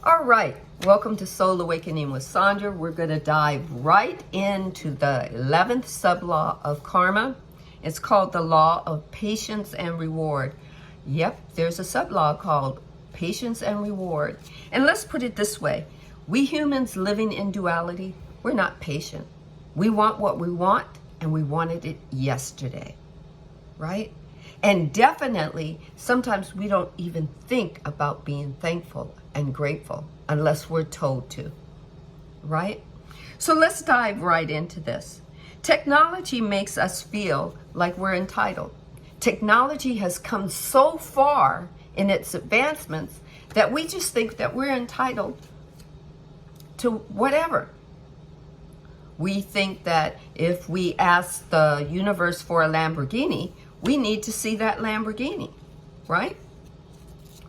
All right, welcome to Soul Awakening with Sandra. We're going to dive right into the 11th sub-law of karma. It's called the law of patience and reward. Yep, there's a sub-law called patience and reward. And let's put it this way. We humans living in duality, we're not patient. We want what we want, and we wanted it yesterday, right? And definitely, sometimes we don't even think about being thankful and grateful unless we're told to, right? So let's dive right into this. Technology makes us feel like we're entitled. Technology has come so far in its advancements that we just think that we're entitled to whatever. We think that if we ask the universe for a Lamborghini, we need to see that Lamborghini, right?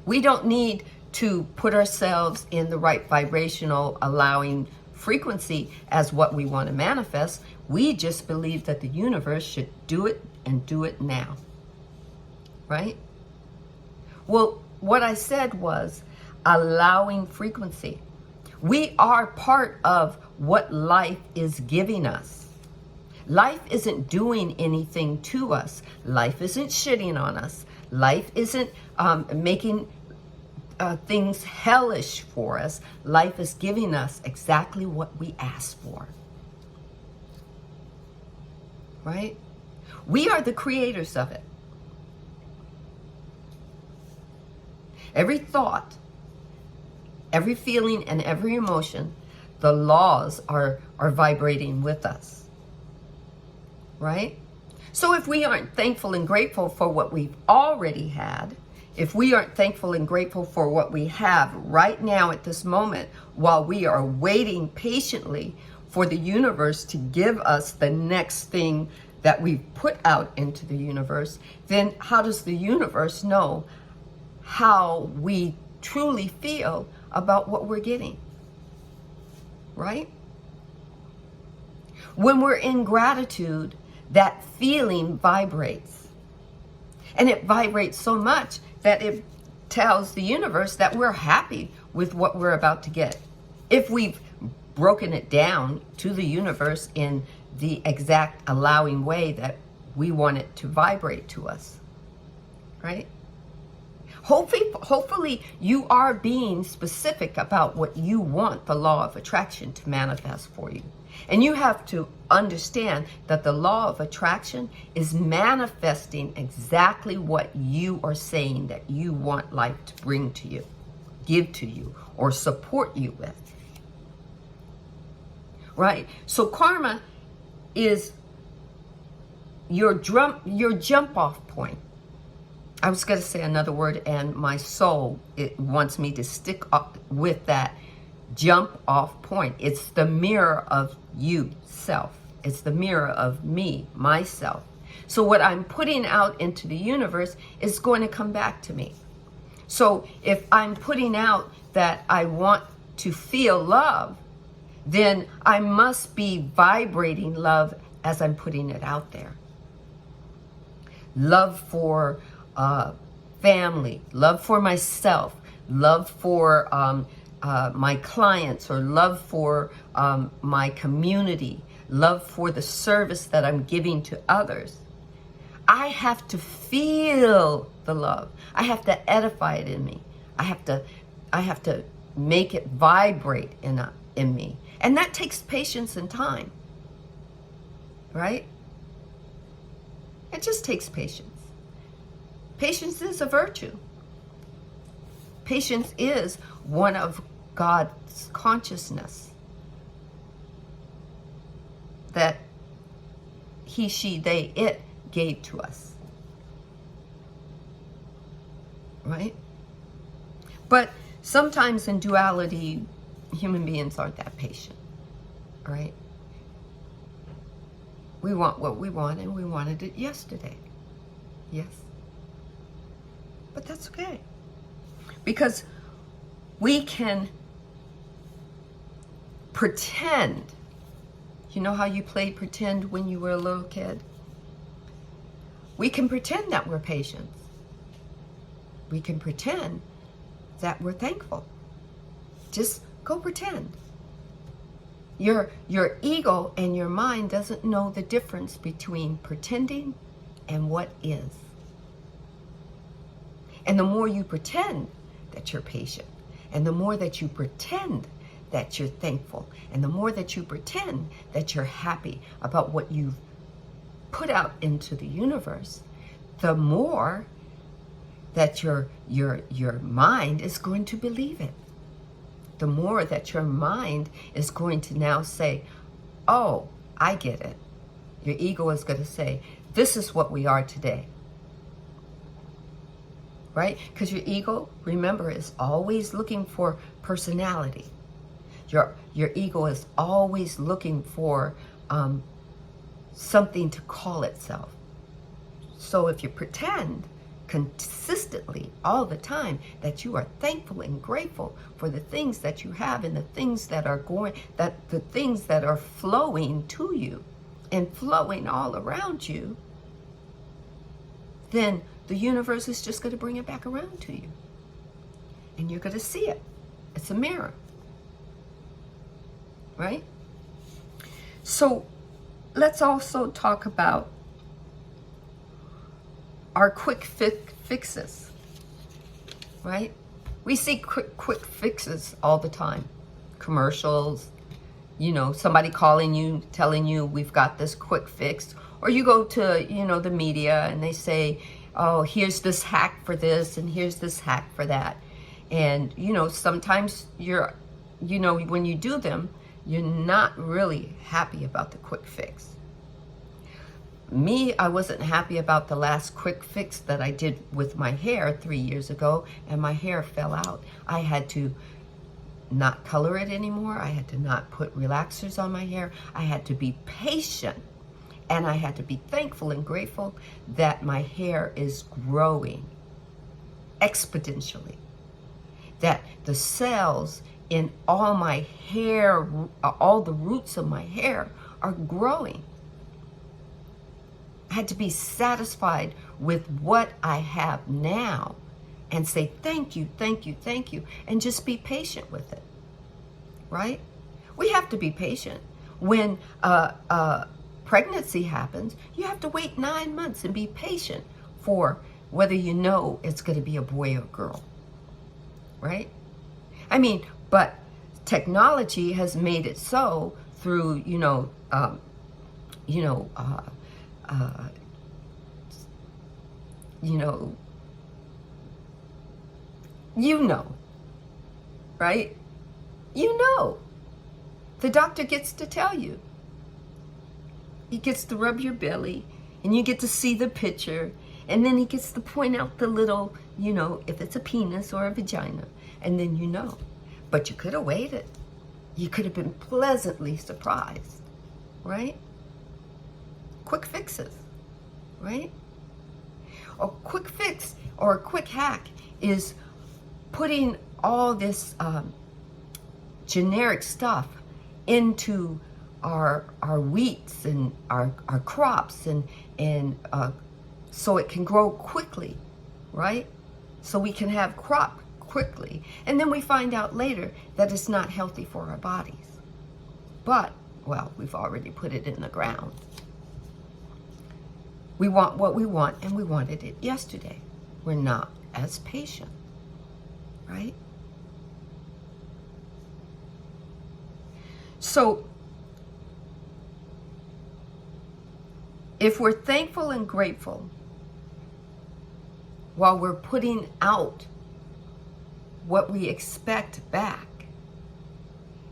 We don't need to put ourselves in the right vibrational allowing frequency as what we want to manifest. We just believe that the universe should do it and do it now, right? Well, what I said was allowing frequency. We are part of what life is giving us. Life isn't doing anything to us. Life isn't shitting on us. Life isn't making things hellish for us. Life is giving us exactly what we asked for. Right? We are the creators of it. Every thought, every feeling, and every emotion, the laws are vibrating with us. Right? So if we aren't thankful and grateful for what we've already had, if we aren't thankful and grateful for what we have right now at this moment, while we are waiting patiently for the universe to give us the next thing that we've put out into the universe, then how does the universe know how we truly feel about what we're getting? Right? When we're in gratitude, that feeling vibrates. And it vibrates so much that it tells the universe that we're happy with what we're about to get. If we've broken it down to the universe in the exact allowing way that we want it to vibrate to us, right? Hopefully you are being specific about what you want the law of attraction to manifest for you. And you have to understand that the law of attraction is manifesting exactly what you are saying that you want life to bring to you, give to you, or support you with. Right? So karma is your jump off point. I was going to say another word, and my soul, it wants me to stick up with that jump off point. It's the mirror of you, self. It's the mirror of me, myself. So what I'm putting out into the universe is going to come back to me. So if I'm putting out that I want to feel love, then I must be vibrating love as I'm putting it out there. Love for family, love for myself, love for my clients, or love for my community, love for the service that I'm giving to others. I have to feel the love. I have to edify it in me. I have to make it vibrate in me. And that takes patience and time. Right? It just takes patience. Patience is a virtue. Patience is one of God's consciousness that he, she, they, it gave to us. Right? But sometimes in duality, human beings aren't that patient. Right? We want what we want, and we wanted it yesterday. Yes. But that's okay. Because we can pretend. You know how you played pretend when you were a little kid? We can pretend that we're patient. We can pretend that we're thankful. Just go pretend. Your ego and your mind doesn't know the difference between pretending and what is. And the more you pretend that you're patient, and the more that you pretend that you're thankful, and the more that you pretend that you're happy about what you've put out into the universe, the more that your mind is going to believe it. The more that your mind is going to now say, oh, I get it. Your ego is going to say, this is what we are today. Right? Because your ego, remember, is always looking for personality. Your ego is always looking for something to call itself. So if you pretend consistently all the time that you are thankful and grateful for the things that you have and the things that are the things that are flowing to you and flowing all around you, then the universe is just going to bring it back around to you. And you're going to see it. It's a mirror. Right? So let's also talk about our quick fixes. Right? We see quick fixes all the time. Commercials, somebody calling you, telling you we've got this quick fix. Or you go to, the media and they say, oh, here's this hack for this and here's this hack for that. And, sometimes when you do them, you're not really happy about the quick fix. Me, I wasn't happy about the last quick fix that I did with my hair 3 years ago, and my hair fell out. I had to not color it anymore. I had to not put relaxers on my hair. I had to be patient. And I had to be thankful and grateful that my hair is growing exponentially. That the cells in all my hair, all the roots of my hair are growing. I had to be satisfied with what I have now and say thank you, thank you, thank you, and just be patient with it. Right? We have to be patient. When pregnancy happens, you have to wait 9 months and be patient for whether it's going to be a boy or girl. Right? But technology has made it so through, right? The doctor gets to tell you. He gets to rub your belly, and you get to see the picture, and then he gets to point out the little, if it's a penis or a vagina, and then But you could have waited. You could have been pleasantly surprised, right? Quick fixes, right? A quick fix or a quick hack is putting all this generic stuff into our wheats and our crops and so it can grow quickly, right? So we can have crop quickly. And then we find out later that it's not healthy for our bodies. But, we've already put it in the ground. We want what we want, and we wanted it yesterday. We're not as patient, right? So, if we're thankful and grateful while we're putting out what we expect back,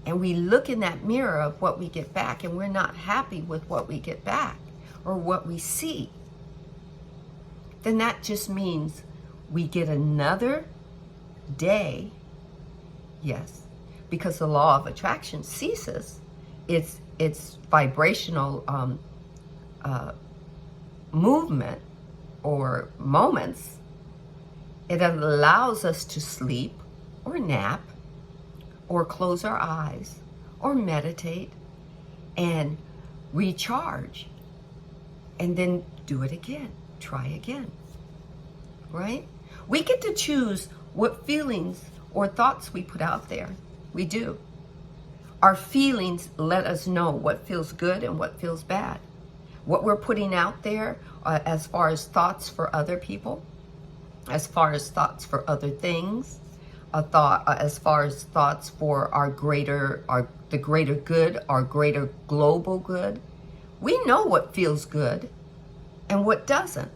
and we look in that mirror of what we get back, and we're not happy with what we get back or what we see, then that just means we get another day, yes, because the law of attraction ceases its vibrational movement or moments. It allows us to sleep or nap or close our eyes or meditate and recharge and then do it again, try again, right? We get to choose what feelings or thoughts we put out there We do. Our feelings let us know what feels good and what feels bad. What we're putting out there as far as thoughts for other people, as far as thoughts for other things, as far as thoughts for the greater good, our greater global good. We know what feels good and what doesn't.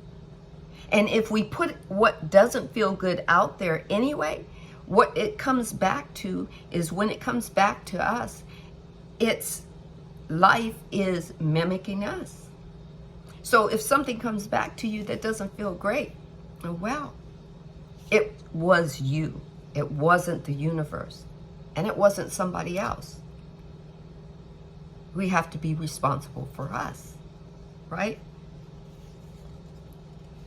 And if we put what doesn't feel good out there anyway, what it comes back to is, when it comes back to us, it's life is mimicking us. So if something comes back to you that doesn't feel great, well, it was you. It wasn't the universe. And it wasn't somebody else. We have to be responsible for us, right?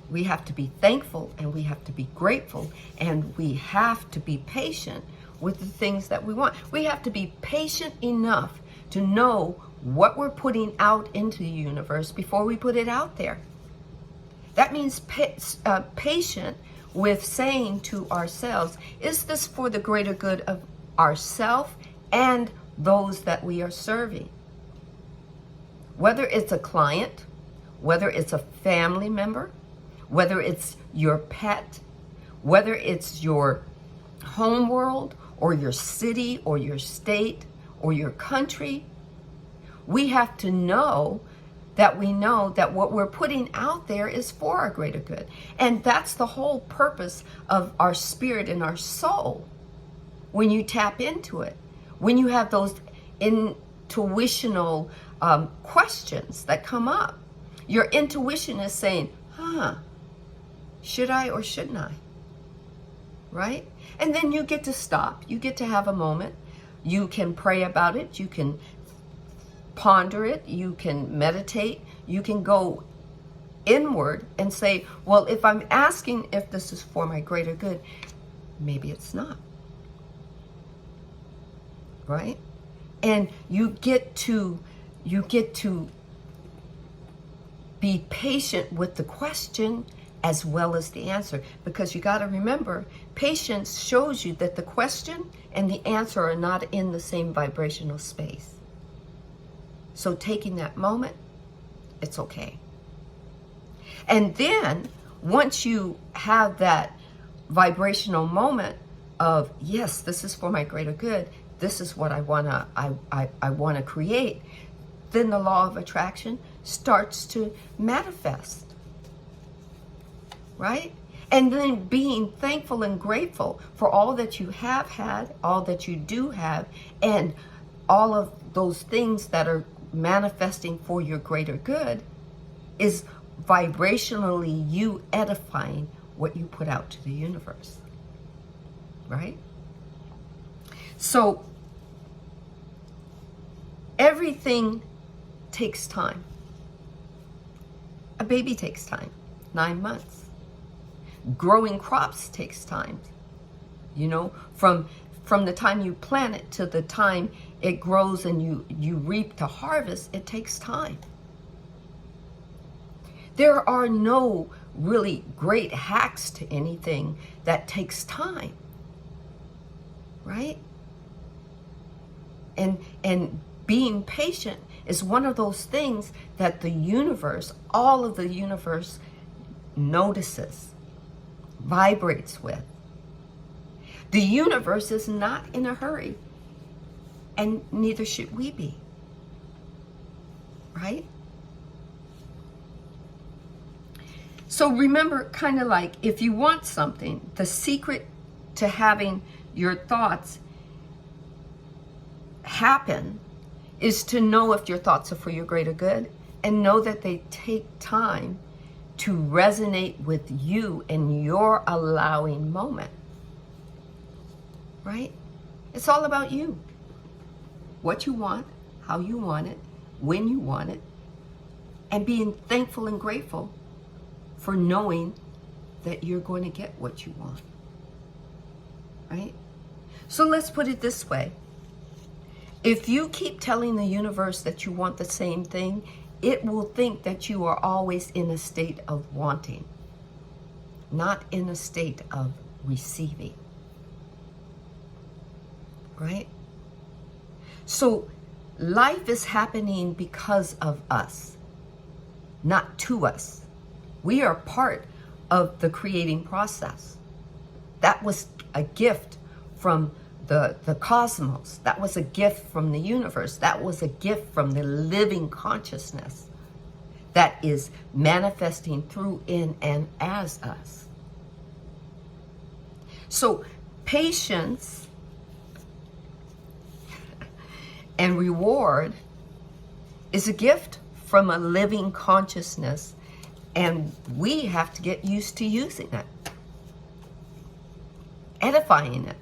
We have to be thankful, and we have to be grateful, and we have to be patient with the things that we want. We have to be patient enough to know what we're putting out into the universe before we put it out there. That means patient with saying to ourselves, is this for the greater good of ourselves and those that we are serving? Whether it's a client, whether it's a family member, whether it's your pet, whether it's your home world or your city or your state or your country, we have to know that what we're putting out there is for our greater good. And that's the whole purpose of our spirit and our soul. When you tap into it, when you have those intuitional questions that come up, your intuition is saying, should I or shouldn't I? Right? And then you get to stop. You get to have a moment. You can pray about it. You can ponder it. You can meditate. You can go inward and say, well, if I'm asking if this is for my greater good, maybe it's not. Right? And you get to be patient with the question as well as the answer, because you got to remember, patience shows you that the question and the answer are not in the same vibrational space. So taking that moment, it's okay. And then once you have that vibrational moment of, yes, this is for my greater good, this is what I wanna create, then the law of attraction starts to manifest. Right? And then being thankful and grateful for all that you have had, all that you do have, and all of those things that are manifesting for your greater good is vibrationally you edifying what you put out to the universe. Right? So everything takes time. A baby takes time, 9 months. Growing crops takes time. You know, from the time you plant it to the time it grows and you reap to harvest, it takes time. There are no really great hacks to anything that takes time. Right? And being patient is one of those things that the universe, all of the universe, notices, vibrates with. The universe is not in a hurry, and neither should we be. Right? So remember, kind of like, if you want something, the secret to having your thoughts happen is to know if your thoughts are for your greater good, and know that they take time to resonate with you in your allowing moment. Right? It's all about you. What you want, how you want it, when you want it, and being thankful and grateful for knowing that you're going to get what you want. Right? So let's put it this way. If you keep telling the universe that you want the same thing, it will think that you are always in a state of wanting, not in a state of receiving. Right? So life is happening because of us, not to us. We are part of the creating process. That was a gift from the cosmos. That was a gift from the universe. That was a gift from the living consciousness that is manifesting through, in, and as us. So patience and reward is a gift from a living consciousness, and we have to get used to using it, edifying it,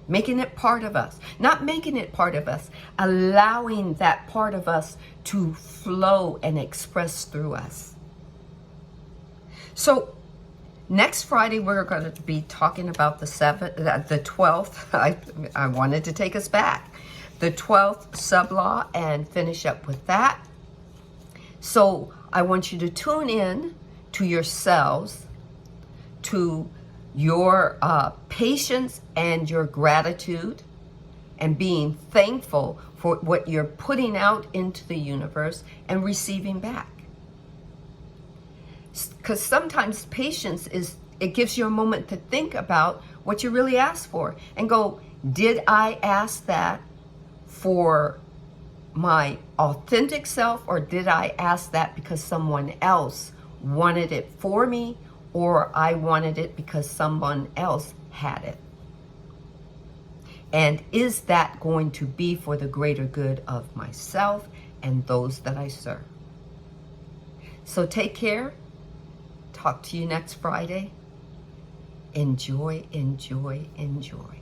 making it part of us. Not making it part of us, allowing that part of us to flow and express through us. So next Friday, we're going to be talking about the 12th. I wanted to take us back. The 12th sub-law and finish up with that. So I want you to tune in to yourselves, to your patience and your gratitude, and being thankful for what you're putting out into the universe and receiving back. Because sometimes patience it gives you a moment to think about what you really asked for and go, did I ask that for my authentic self, or did I ask that because someone else wanted it for me, or I wanted it because someone else had it? And is that going to be for the greater good of myself and those that I serve? So take care. Talk to you next Friday. Enjoy, enjoy, enjoy.